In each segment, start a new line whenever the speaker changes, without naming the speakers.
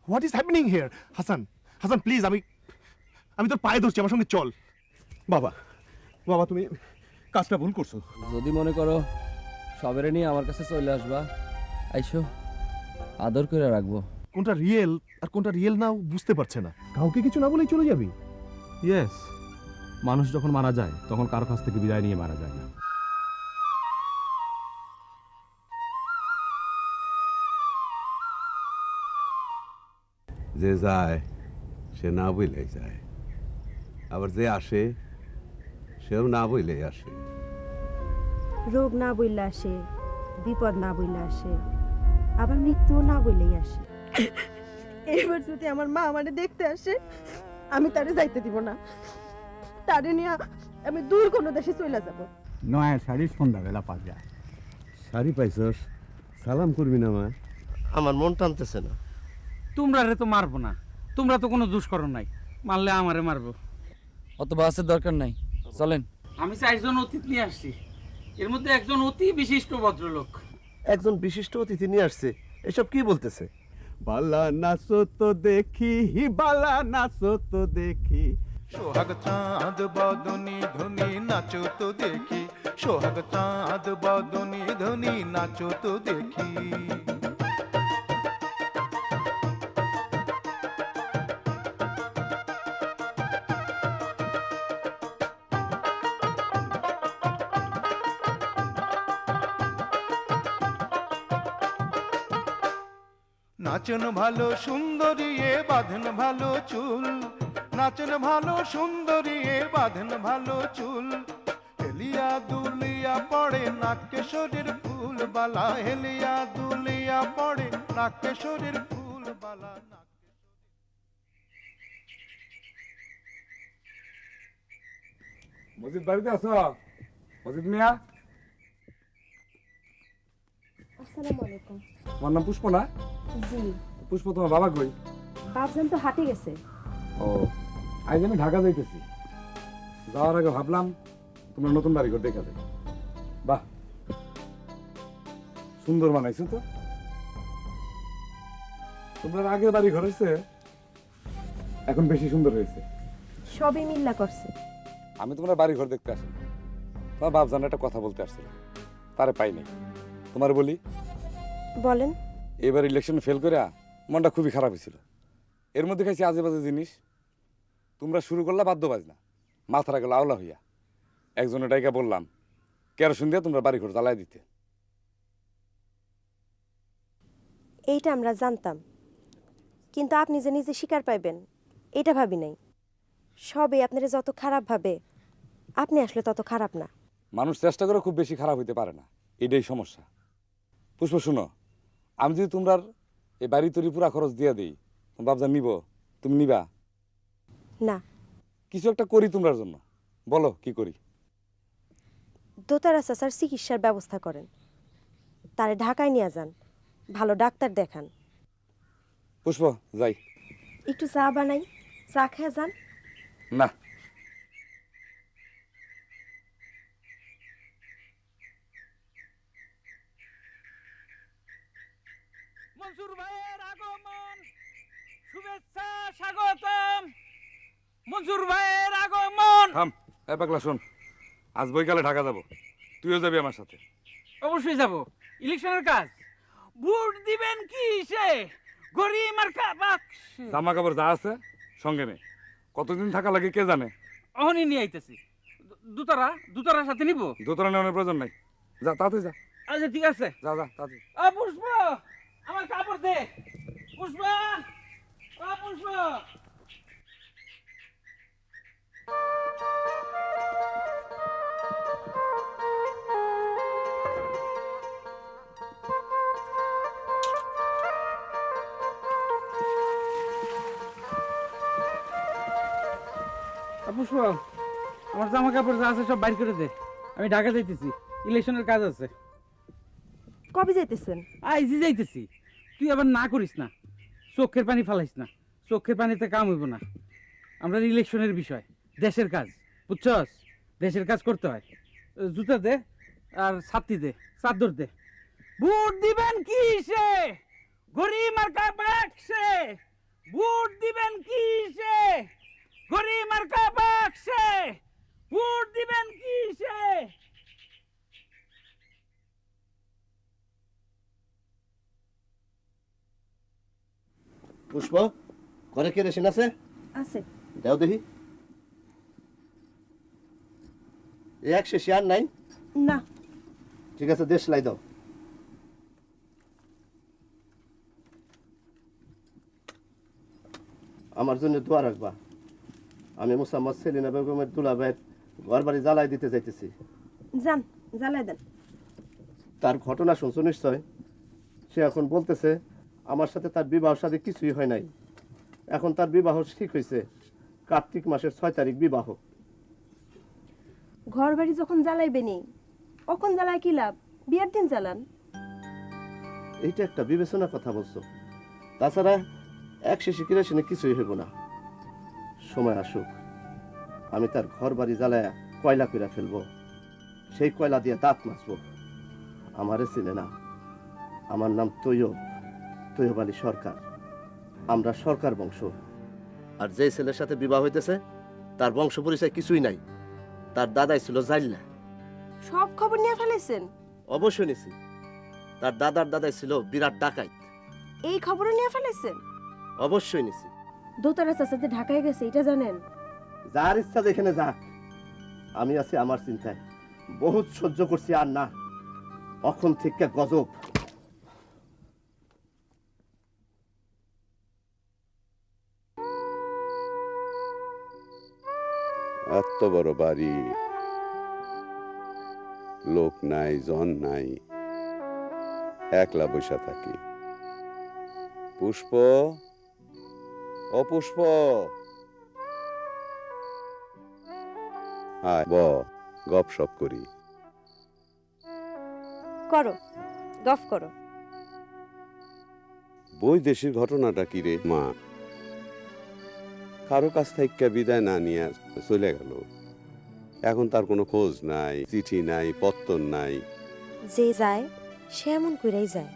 What is happening here? Hasan, Hasan please, আমি তোর পায়ে ধরছি, আমার সঙ্গে চল।
বাবা, বাবা তুমি কাজটা ভুল করছো।
যদি মনে করো সবেরে নিয়ে আমার কাছে চলে আসবা, আইসো, আদর করে রাখবো।
কোনটা রিয়েল আর কোনটা রিয়েল না বুঝতে পারছে না। কাউকে কিছু না বলেই চলে যাবি?
ইয়েস, মানুষ যখন মারা যায় তখন কারো কাছ থেকে বিদায় নিয়ে মারা যায় না।
যে যায় সে না বইলেই যায়, আবার যে আসে সেও না বইলেই আসে।
রোগ না বইলে আসে, বিপদ না বইলে আসে, আবার মৃত্যুও না বইলেই আসে। এবার যদি আমার মা আমারে দেখতে আসে, আমি তারে যাইতে দিব না। তারে নিয়ে আমি দূর কোনো দেশে চলে যাব।
নয়া শাড়ি সন্ধ্যাবেলা পাওয়া।
শাড়ি পাইছস, সালাম করবি না মা?
আমার মন টানতেছে না।
তোমরা রে তো মারবো না, তোমরা তো কোনো দোষ করো নাই, মারলে আমারে মারবো।
অত বাসের দরকার নাই, চলেন।
আমি 4 জন অতিথি নিয়ে আসছি, এর মধ্যে একজন অতি বিশিষ্ট ভদ্রলোক।
একজন বিশিষ্ট অতিথি নিয়ে আসছে, এসব কি বলতেছে?
বালা নাচো তো দেখি, বালা নাচো তো দেখি।
সোহাগ চাঁদ বদনি ধনি নাচো তো দেখি, সোহাগ চাঁদ বদনি ধনি নাচো তো দেখি। নাচন ভালো সুন্দরী এ বাঁধন ভালো চুল, নাচন ভালো সুন্দরী এ বাঁধন ভালো চুল। হেলিয়া দুলিয়া পড়ে নাকেশ্বরীর ফুল বালা, হেলিয়া দুলিয়া পড়ে নাকেশ্বরীর ফুল বালা।
মজিদ বাড়িতে আছো? মজিদ মিয়া?
আসসালামু আলাইকুম।
তোমার নাম পুষ্প না?
জি।
পুষ্প, তোমার বাবা কই?
বাপজান তো হাটে গেছে।
ও, আজ আমি ঢাকা যাইতেছি। যাওয়ার আগে ভাবলাম তোমরা নতুন বাড়ি ঘর দেখা যায়। বাহ, সুন্দর বানাইছো তো। তোমরা আগের বাড়ি ঘর হয়েছে, এখন বেশি সুন্দর হয়েছে।
সবই মিল্লা করছে।
আমি তোমরা বাড়ি ঘর দেখতে আসি, তোমার বাপজান একটা কথা বলতে আসছিল, তারে পাই নাই। তোমার বলি,
বলেন।
এবার ইলেকশন ফেল করে মনটা খুবই খারাপ হয়েছিল। এর মধ্যে খাইছি আজে বাজে জিনিস। তোমরা শুরু করলা বাদ্যবাজ না, মাথাটা গেল আওলা হইয়া। একজনের ডাইকা বললাম কেরোসিন দিয়ে তোমরা বাড়ি ঘর জ্বালাই দিতে।
এইটা আমরা জানতাম, কিন্তু আপনি যে নিজে স্বীকার পাইবেন এটা ভাবি নাই। সবে আপনারা যত খারাপ ভাবে, আপনি আসলে তত খারাপ না।
মানুষ চেষ্টা করে খুব বেশি খারাপ হইতে পারে না, এটাই সমস্যা। পুষ্প শুনো, আমি যদি তোমরা এই বাড়ি তৈরি পুরা খরচ দিয়ে দিই, তোমার বাপজান নিব? তুমি নিবা
না।
কিছু একটা করি তোমরা জন্য, বলো কি করি?
দোতারা চাচার চিকিৎসার ব্যবস্থা করেন, তারে ঢাকায় নিয়ে যান, ভালো ডাক্তার দেখান।
পুষ্প যাই।
একটু চা বানাই, চা খেয়ে যান।
না,
মনসুর ভাইয়ের আগমন, শুভেচ্ছা স্বাগতম। মনসুর ভাইয়ের আগমন।
থাম। এ পাগলা শোন, আজ বৈকালে ঢাকা যাব, তুইও যাবি আমার সাথে।
অবশ্যই যাব, ইলেকশনের কাজ। ভোট দিবেন কি সে গরিব মার্কা বাক্স।
জামা কাপড় যা আছে সঙ্গে নে, কতদিন থাকা লাগে কে জানে।
অহনি নিয়ে আইতেছি। দুতারার সাথে নিব।
দোতরা নেওয়ার প্রয়োজন নাই, যা তাতে যা।
আচ্ছা ঠিক আছে।
যা যা তাতে।
পুষ্প, আমার কাপড় দে। পুষ্প, পুষ্প। পুষ্প, আমার জামা কাপড় যা আছে সব বাইর করে দে, আমি ঢাকা যাইতেছি, ইলেকশনের কাজ আছে।
কবে যাইতেছেন?
আইজি যাইতেছি, তুই আবার না করিস না, চোখের পানি ফালাইস না, চোখের পানিতে কাম হইব না। আমরা ইলেকশনের বিষয়, দেশের কাজ, বুঝছস? দেশের কাজ করতে হয়। জুতা দে আর ছাতি দে, চাদর দে। ভোট দিবেন কি সে গরিব মার্কা বাক্সে, ভোট দিবেন কি সে গরিব মার্কা বাক্সে, ভোট দিবেন কি সে।
পুষ্প, ঘরে কেরোসিন আছে?
আছে।
দাও দেখি। এক শেষে আর নাই?
না।
ঠিক আছে, দেশ লাই দাও। আমার জন্য দোয়া রাখবা। আমি মোসাম্মদ সেলিনা বেগমের দুলাভাইয়ের ঘর বাড়ি জ্বালাই দিতে যাইতেছি।
যান, জ্বালায় দেন।
তার ঘটনা শুনছো নিশ্চয়। সে এখন বলতেছে আমার সাথে তার বিবাহ সাথে কিছুই হয় নাই। এখন তার বিবাহ ঠিক হয়েছে, কার্তিক মাসের 6 তারিখ বিবাহ।
ঘর বাড়ি যখন জ্বালাইবেনি, কখন জ্বালায় কি লাভ? বিয়ের দিন জ্বালান।
এইটা একটা বিবেচনার কথা বলছো। তাছাড়া এক শেষে কিরোসিনে কিছুই হইব না। সময় আসুক, আমি তার ঘর বাড়ি জ্বালায়া কয়লা কইরা ফেলবো। সেই কয়লা দিয়ে দাঁত মাজবো। আমারে চিনে না, আমার নাম তৈয়ব আলী সরকার। আমরা সরকার বংশ। আর যে ছেলের সাথে বিবাহ হইতেছে তার বংশ পরিচয় কিছুই নাই। তার দাদাই ছিল জাইল্লা।
সব খবর নিয়ে ফেলেছেন?
অবশ্যই নিছি। তার দাদার দাদাই ছিল বিরাট ডাকাইত।
এই খবরও নিয়ে ফেলেছেন?
অবশ্যই নিছি।
দোতারা চাচাতে ঢাকায় গেছে, এটা জানেন?
যার ইচ্ছা যেখানে যাক, আমি আছি আমার চিন্তায়। বহুত সহ্য করছি, আর না। অখন থেকে গজব।
এত বড় বাড়ি, লোক নাই, জন নাই, একলা বসে থাকি। পুষ্প, অপুষ্প, আয় ব, গপ সপ করি।
করো, গফ করো।
বৈদেশিক ঘটনাটা কি রে মা? কারো কাছ থেকে বিদায় না নিয়ে চলে গেল। এখন তার কোনো খোঁজ নাই, চিঠি নাই, পত্তর নাই।
যে যায় সে এমন করেই যায়।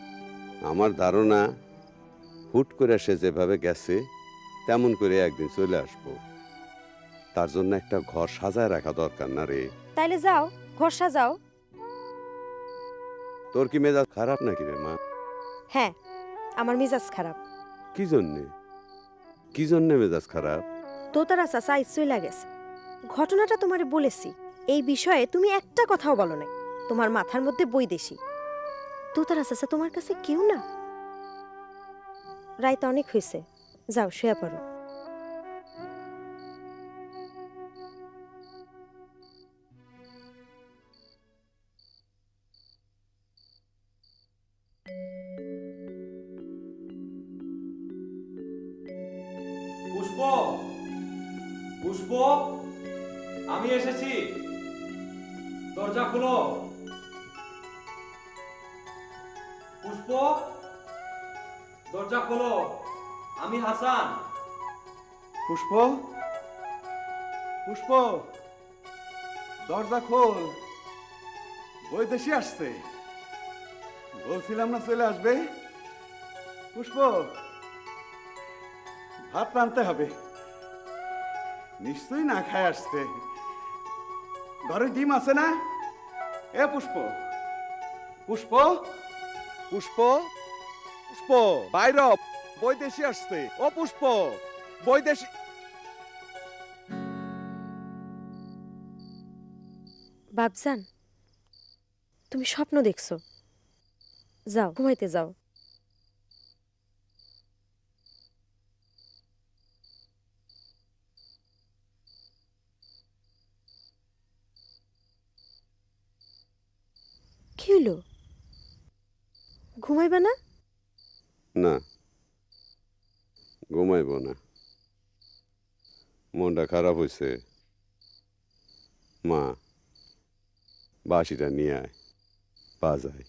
আমার ধারণা হুট করে সে যেভাবে গেছে তেমন করে একদিন চলে আসবো। তার জন্য একটা ঘর সাজায় রাখা দরকার না রে?
তাইলে যাও, ঘর সাজাও।
তোর কি মেজাজ খারাপ নাকি রে মা?
হ্যাঁ, আমার মেজাজ খারাপ।
কি জন্যে? কি জন্যে মেজাজ খারাপ?
দোতারা চাচা ইচ্ছুই লাগেছে। ঘটনাটা তোমারে বলেছি, এই বিষয়ে তুমি একটা কথাও বলো নাই। তোমার মাথার মধ্যে বৈদেশি। দোতারা চাচা তোমার কাছে কেউ না। রাইত অনেক হয়েছে, যাও শুয়ে পড়ো।
পুষ্প, পুষ্প, আমি এসেছি, দরজা খুলো। পুষ্প, দরজা খোলো, আমি হাসান।
পুষ্প, পুষ্প, দরজা খোল, বৈদেশি আসছে। বলছিলাম না চলে আসবে। পুষ্প, ভাত রাঁধতে হবে, নিশ্চয়ই না খায় আসছে। ঘরে ডিম আছে না? এ পুষ্প, পুষ্প, পুষ্প, পুষ্প, বাইর, বৈদেশি আসছে। ও পুষ্প, বৈদেশি।
বাবজান, তুমি স্বপ্ন দেখছো, যাও ঘুমাইতে যাও। কি হইলো, ঘুমাইবা না?
না, ঘুমাইব না, মনটা খারাপ হয়েছে। মা, বাঁশিটা নিয়ে আয়, বাজায়।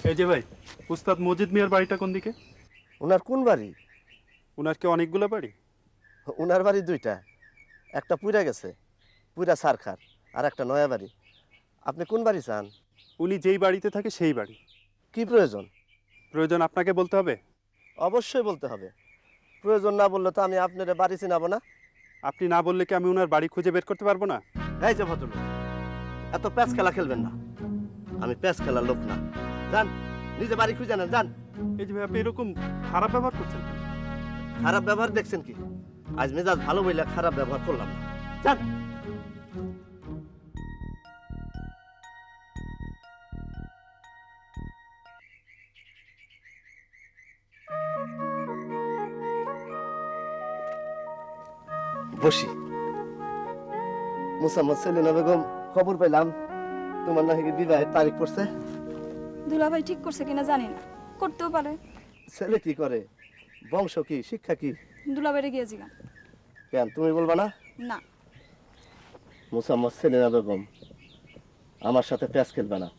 এই যে ভাই, উস্তাদ মজিদ মিয়ার বাড়িটা কোন দিকে?
ওনার কোন বাড়ি?
ওনার কি অনেকগুলো বাড়ি?
ওনার বাড়ি দুইটা, একটা পুইরা গেছে, পুইরা সারখার, আর একটা নয়া বাড়ি। আপনি কোন বাড়ি চান?
উনি যেই বাড়িতে থাকে সেই বাড়ি।
কি প্রয়োজন?
প্রয়োজন আপনাকে বলতে হবে?
অবশ্যই বলতে হবে, প্রয়োজন না বললে তো আমি আপনার বাড়ি চিনাবো না।
আপনি না বললে কি আমি ওনার বাড়ি খুঁজে বের করতে পারবো না?
এই যে ভদ্রলোক, এত প্যাচ খেলা খেলবেন না, আমি প্যাচ খেলার লোক না। যান, নিজে বাড়ি খুঁজে নেন, যান।
এই যে ভাই, আপনি এরকম খারাপ ব্যবহার করছেন।
খারাপ ব্যবহার দেখছেন কি? আজ মেজাজ ভালো বইলে খারাপ ব্যবহার করলাম না, যান। বসি। মুসাম্মদ সেলিনা বেগম, খবর পেলাম তোমার নাকি বিবাহের তারিখ পড়ছে।
দুলাভাই ঠিক করছে কিনা জানি না, করতেও পারে।
ছেলে কি করে, বংশ কি, শিক্ষা কি?
দুলাভাইরে গিয়ে জিগান।
কেন তুমি বলবা না?
না।
মুসাম্মদ সেলিনা বেগম, আমার সাথে প্যাচ খেলবে না,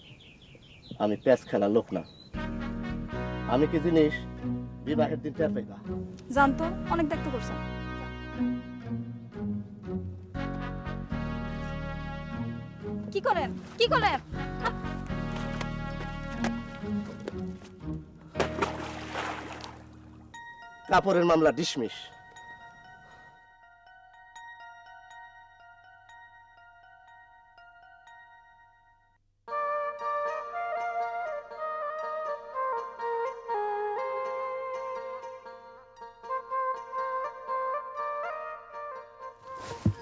আমি প্যাচ খেলার লোক না। আমি কি জিনিস বিবাহের দিন টের পাইবা।
জানতো অনেক দেখতে করছেন। কি করেন কি করেন?
কাপড়ের মামলা ডিসমিস।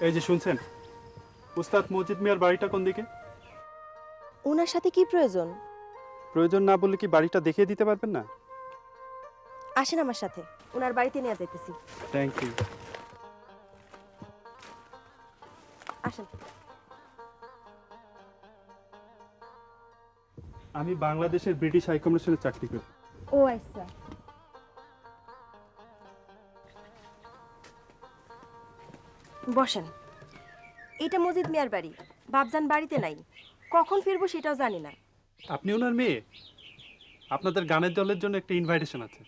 এই যে শুনছেন, উস্তাদ মজিদ মিয়ার বাড়িটা কোন দিকে?
ওনার সাথে কি প্রয়োজন?
প্রয়োজন না বললে কি বাড়িটা দেখিয়ে দিতে পারবেন না?
আসেন আমার সাথে, ওনার বাড়িতে নিয়ে যাইতেছি।
Thank you.
আসেন।
আমি বাংলাদেশের ব্রিটিশ হাই কমিশনে চাকরি করি।
ও আচ্ছা। বসেন। এটা মজিদ মিয়ার বাড়ি। বাপজান বাড়িতে নাই, কখন ফিরবো সেটাও জানি না।
আপনি ওনার মেয়ে? আপনাদের গানের দলের জন্য একটা ইনভাইটেশন আছে।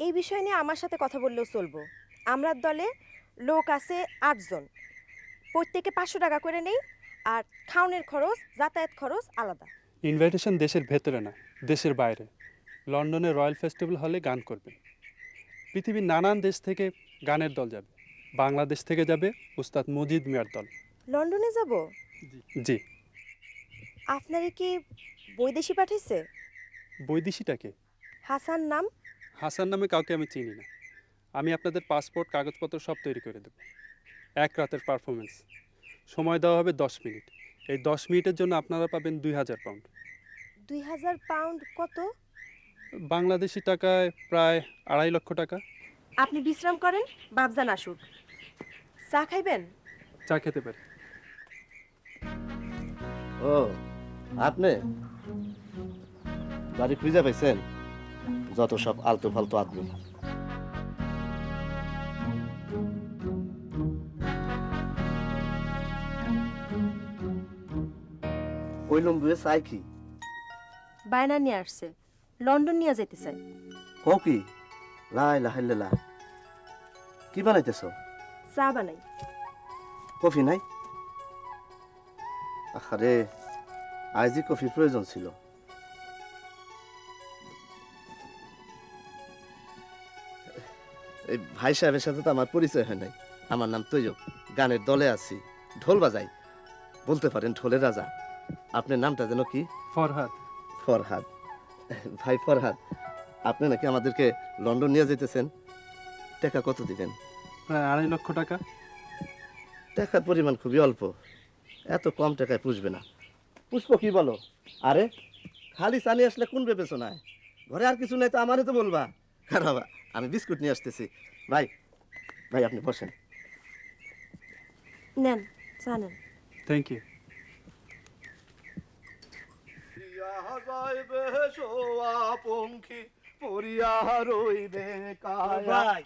এই বিষয় নিয়ে আমার সাথে কথা বললেও চলবো। আমরা দলে লোক আছে 8 জন, প্রত্যেকে 500 টাকা করে নেই, আর খাওনের খরচ যাতায়াত খরচ আলাদা।
ইনভাইটেশন দেশের ভেতরে না, দেশের বাইরে। লন্ডনের রয়্যাল ফেস্টিভ্যাল হলে গান করবেন। পৃথিবীর নানান দেশ থেকে গানের দল যাবে। বাংলাদেশ থেকে যাবে উস্তাদ মজিদ মিয়ার দল।
লন্ডনে যাব?
জি।
আপনারে কি বৈদেশি পাঠাইছে?
বৈদেশিটাকে?
হাসান নাম।
হাসান নামে কাউকে আমি চিনি না। আমি আপনাদের পাসপোর্ট কাগজপত্র সব তৈরি করে দেব। 1 রাতের পারফরমেন্স। সময় দেওয়া হবে 10 মিনিট। এই 10 মিনিটের জন্য আপনারা পাবেন 2000 পাউন্ড।
2000 পাউন্ড কত?
বাংলাদেশি টাকায় প্রায় 2.5 লক্ষ টাকা।
আপনি বিশ্রাম করেন, বাপজান আসুক। চা খাইবেন?
চা খেতে পারি।
ও আপনি বাড়ি খুঁজে পাইছেন? যত সব আলতু ফালতু আদমি। ওই লম্বুয়ে চাই কি?
বায়না নিয়ে আসছে, লন্ডন নিয়ে যেতে চাই।
কও কি? লাই লাহাইল্লা কি বানাইতেছ?
চা বানাই।
কফি নাই? আরে আজই কফির প্রয়োজন ছিল। এই ভাই সাহেবের সাথে তো আমার পরিচয় হয় নাই। আমার নাম তৈয়ব, গানের দলে আছি, ঢোল বাজাই, বলতে পারেন ঢোলের রাজা। আপনার নামটা যেন কি?
ফরহাদ।
ফরহাদ। ভাই ফরহাদ, আপনি নাকি আমাদেরকে লন্ডন নিয়ে যেতেছেন। টাকা কত দিবেন?
প্রায় 2.5 লক্ষ টাকা।
টাকার পরিমাণ খুবই অল্প, এত কম টাকায় পুষবে না। পুষ্প কি বলো? আরে খালি চানি আসলে কোন বিবেচনায়? ঘরে আর কিছু নাই তো আমারই তো বলবা। খারাপ, আমি বিস্কুট নিয়ে আসতেছি। ভাই ভাই আপনি বসেন।
নেন চা নেন।
Thank you.
ভাই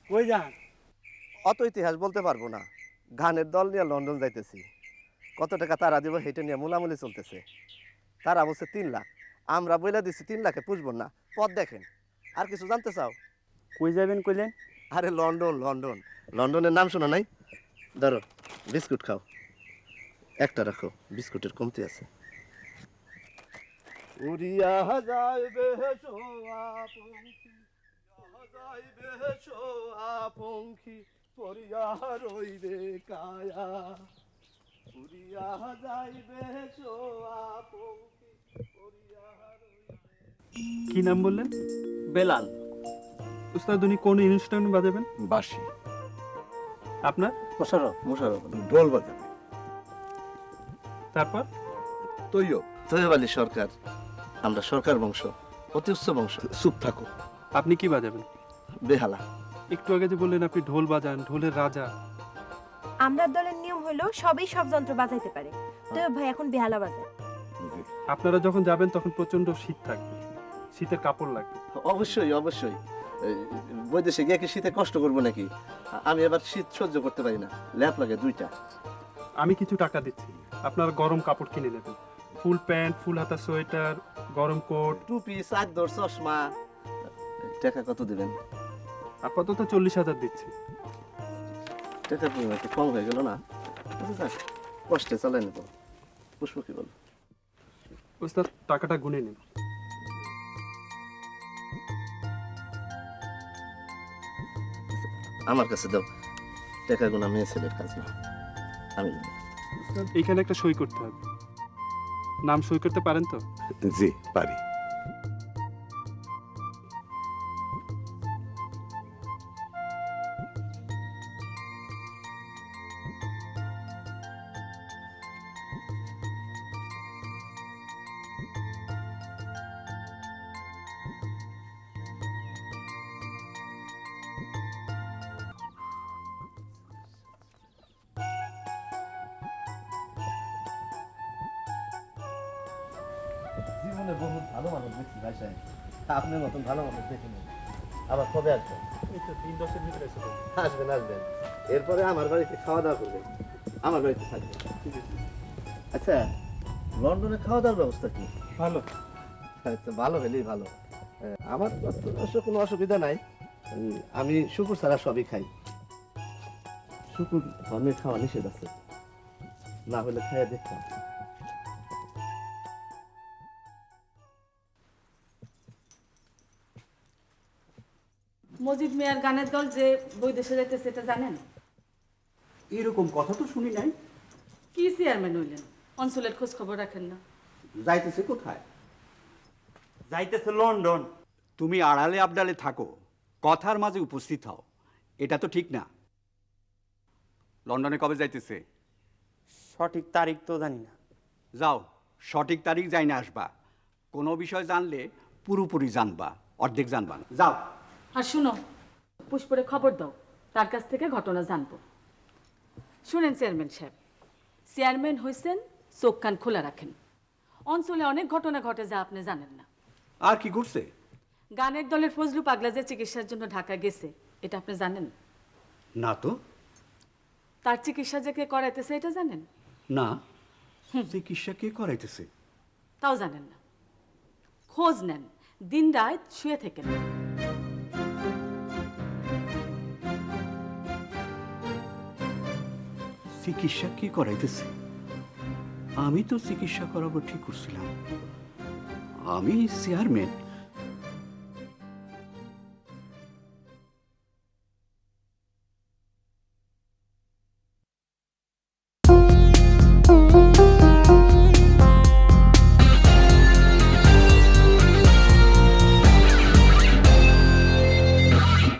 কই যান?
অত ইতিহাস বলতে পারবো না। গানের দল নিয়ে লন্ডন যাইতেছি। কত টাকা তারা দিব সেটা নিয়ে মুলামুলি চলতেছে। তারা বলছে 3 লাখ, আমরা বইলা দিচ্ছি 3 লাখে পুষবো না। পথ দেখেন। আর কিছু জানতে চাও?
কই যাবেন কইলেন?
আরে লন্ডন লন্ডন, লন্ডনের নাম শোনা নাই? ধরো বিস্কুট খাও, একটা রাখো, বিস্কুটের কমতি আছে। উড়িয়া যাইবে সোয়া পঙ্খী, যাইবে সোয়া পঙ্খী, পরিয়া রইবে কায়া। উড়িয়া যাইবে সোয়া পঙ্খী, পরিয়া রইবে।
কি নাম বললেন?
বেলাল।
উস্তাদ উনি কোন ইনস্ট্রুমেন্ট বাজাবেন?
বাঁশি।
আপনার?
মোশারফ, মোশারফ
ঢোল বাজাবে।
তারপর?
তৈয়ব।
তৈয়ব আলী সরকার। আমরা সরকার বংশ, অতি উচ্চ বংশ।
চুপ থাকো।
আপনি কি বাজাবেন?
বেহালা।
একটু আগে যে বললেন আপনি ঢোল বাজান, ঢোলের রাজা।
আমরা দলের নিয়ম হলো সবই সব যন্ত্র বাজাইতে পারে। তো ভাই এখন বেহালা বাজায়।
আপনারা যখন যাবেন তখন প্রচন্ড শীত থাকবে, শীতের কাপড় লাগবে।
অবশ্যই অবশ্যই। বৈদেশে গিয়ে কি শীতে কষ্ট করবো নাকি? আমি এবার শীত সহ্য করতে পারি না, ল্যাপ লাগে 2টা।
আমি কিছু টাকা দিচ্ছি, আপনারা গরম কাপড় কিনে নেবেন। ফুল প্যান্ট, ফুল হাতা সোয়েটার, গরম কোট।
টুপি, চাদর, চশমা, টাকা কত দেবেন?
আপাতত 40,000 দিচ্ছি।
টাকার পরিমাণ একটু কম হয়ে গেল না? আচ্ছা যাক, কষ্টে চালাই নেব। পুষ্প কি বল?
ওস্তাদ টাকাটা গুনে নিন।
আমার কাছে দাও, টাকা গোনা মেয়ে ছেলের কাজ না। আমি
এইখানে একটা সই করতে হবে। নাম সই করতে পারেন তো?
জি পারি।
জীবনে বহুত ভালো মানুষ দেখছি ভাই সাহেব, আপনার মতন ভালো মানুষ দেখিনি। আবার কবে আসবেন?
এই তো 3-10 ভিতরে এসে পড়বে।
আসবেন আসবেন, এরপরে আমার বাড়িতে খাওয়া দাওয়া করবেন, আমার বাড়িতে থাকবেন। আচ্ছা, লন্ডনে খাওয়া দাওয়ার ব্যবস্থা কি?
ভালো।
আচ্ছা, ভালো হলেই ভালো। আমার অবশ্য কোনো অসুবিধা নাই। আমি শুকুর ছাড়া সবই খাই। শুকুর ধর্মের খাওয়া নিষেধ আছে, না হলে খাইয়া দেখতাম।
মজিদ মিয়ার গানের দল যে বৈদেশে যাইতেছে এটা জানেন?
এরকম কথা তো শুনি নাই।
কি চেয়ারম্যান হইলেন, অঞ্চলের খোঁজ খবর রাখেন না?
যাইতেছে কোথায়? যাইতেছে লন্ডন। তুমি আড়ালে আবডালে থাকো, কথার মাঝে উপস্থিত হও, এটা তো ঠিক না। লন্ডনে কবে যাইতেছে?
সঠিক তারিখ তো জানি না।
যাও, সঠিক তারিখ যাই না আসবা। কোনো বিষয় জানলে পুরোপুরি জানবা, অর্ধেক জানবা না। যাও।
আর শুনো, পুষ্পরে খবর দাও, তার কাছ থেকে ঘটনা জানবো। শুনেন চেয়ারম্যান সাহেব, চেয়ারম্যান হইছেন, চোখ কান খোলা রাখেন। অঞ্চলে অনেক ঘটনা ঘটে যা আপনি জানেন না।
আর কি ঘটছে?
গানের দলের ফজলু পাগলা যে চিকিৎসার জন্য ঢাকা গেছে, এটা আপনি জানেন?
না তো।
তার চিকিৎসা যে কে করাইতেছে এটা জানেন?
না। চিকিৎসা কে করাইতেছে?
তাও জানেন না। খোঁজ নেন, দিন রাত শুয়ে থেকেন।
চিকিৎসা কে করাইতেছে? আমি তো চিকিৎসা করাবো ঠিক করছিলাম। আমি চেয়ারম্যান,